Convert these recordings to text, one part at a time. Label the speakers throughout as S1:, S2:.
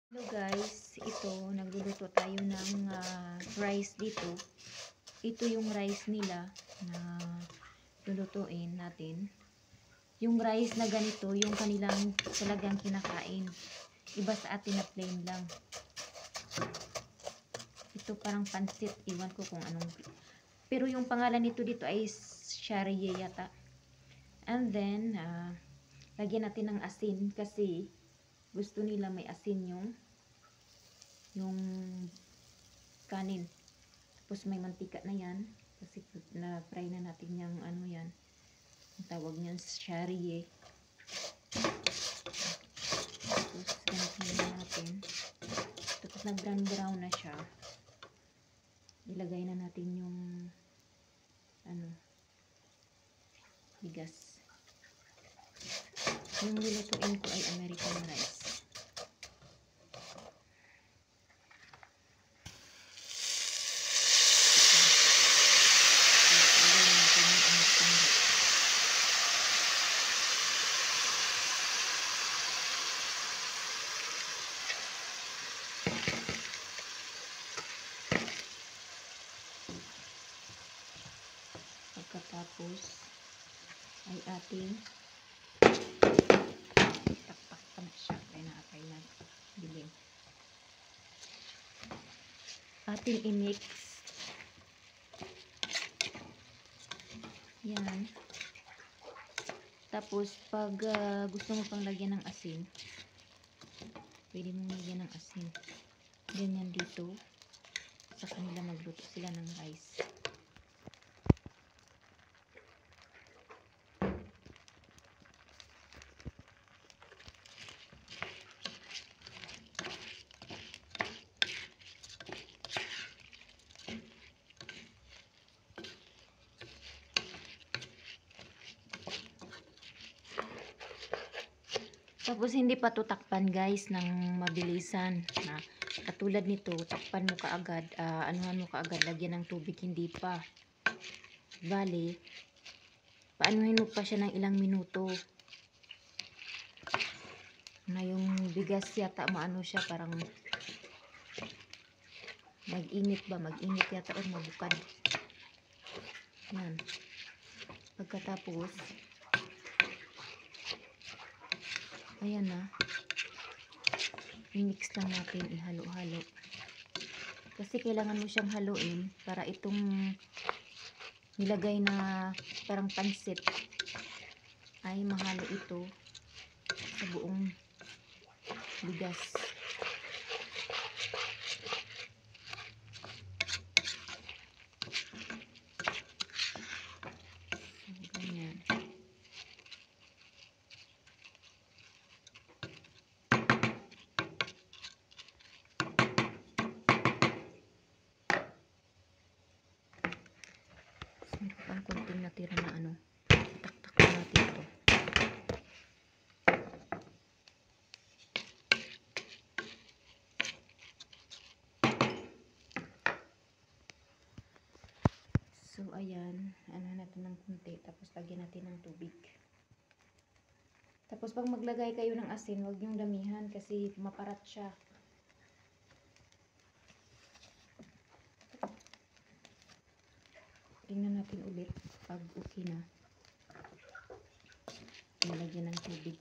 S1: Hello guys, ito nagluluto tayo ng rice dito. Ito yung rice nila na lulutuin natin. Yung rice na ganito, yung kanilang talagang kinakain. Iba sa atin na plain lang. Ito parang pansit, iwan ko kung anong. Pero yung pangalan nito dito ay Sharia yata. And then, lagyan natin ng asin kasi gusto nila may asin yung kanin. Tapos may mantika na yan kasi na fry na natin yung ano yan, ang tawag niyan sharia. Tapos ganito na natin. Tapos nag brown na siya, ilagay na natin yung bigas. Yung nilutuin ko ay American rice. Pagkatapos ay ating takpan siya. Kaya na bilhin. Ating i-mix. Yan. Tapos pag gusto mo pang lagyan ng asin, pwede mong lagyan ng asin. Ganyan dito. Sa kanila magluto sila ng rice. Tapos hindi pa to takpan guys ng mabilisan. Katulad nito, takpan mo kaagad, anuhan mo kaagad, lagyan ng tubig, hindi pa. Bali, paanuhin mo pa siya ng ilang minuto. Na yung bigas yata maano siya, parang mag-init yata o mabukad. Yan. Pagkatapos, ayan na. I-mix lang natin, ihalo-halo. Kasi kailangan mo siyang haluin para itong nilagay na parang pansit ay mahalo ito sa buong bigas. Ganyan. Meron pang konting natira na taktak natin ito. So ayan, natin ng konti, tapos lagyan natin ng tubig. Tapos pag maglagay kayo ng asin, huwag niyong damihan kasi maparat siya. Tingnan natin ulit pag okay na. Ilagyan ng tubig.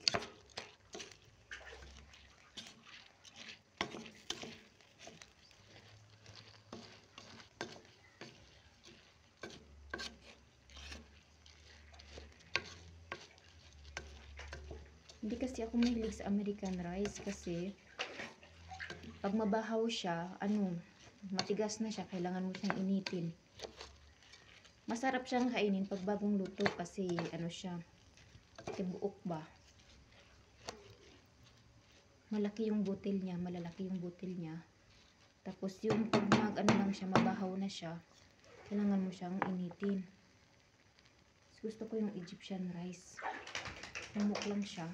S1: Hindi kasi ako mahilig sa American rice kasi pag mabahaw siya, matigas na siya, kailangan mo siyang initin. Masarap siyang kainin pag bagong luto kasi siya, tibuok ba. Malaki yung butil niya, malalaki yung butil niya. Tapos yung pag lang siya, mabahaw na siya, kailangan mo siyang initin. Gusto ko yung Egyptian rice. Lumok lang siya.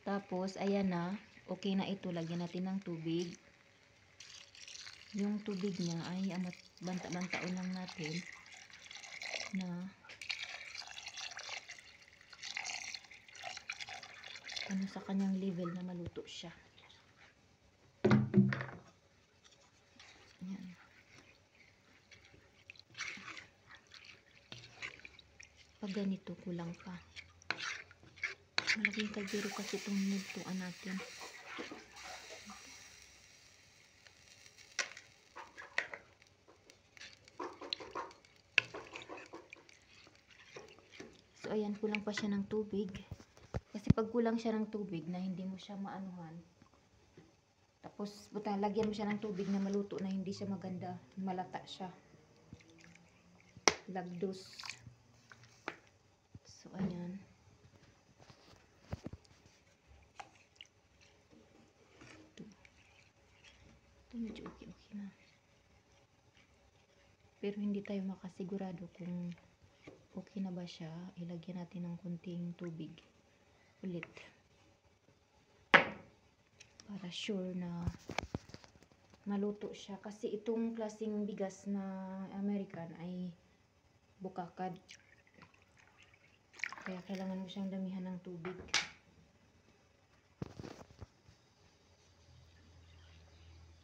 S1: Tapos ayan na, okay na ito. Lagyan natin ng tubig. Yung tubig niya ay banta-bantaon lang natin na sa kanyang level na maluto siya. ganito, kulang pa. Malaking kaldero kasi itong nagtuan natin. So ayan, kulang pa siya ng tubig. Kasi pag kulang siya ng tubig na hindi mo siya maanuhan, tapos lagyan mo siya ng tubig na maluto na hindi siya maganda, malata siya. Lagdos. So ayan. Ito medyo okay na. Pero hindi tayo makasigurado kung okay na ba siya. Ilagyan natin ng konting tubig ulit. Para sure na maluto siya. Kasi itong klaseng bigas na American ay bukakad. Kaya kailangan mo siyang damihan ng tubig.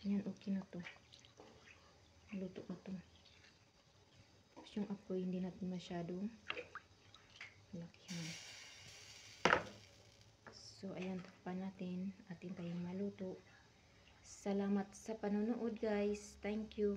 S1: Ayan, okay na to. Maluto na to. Tapos yung apoy, hindi natin masyadong lakihan. So, ayan, takpan natin. Atin tayong maluto. Salamat sa panonood, guys. Thank you.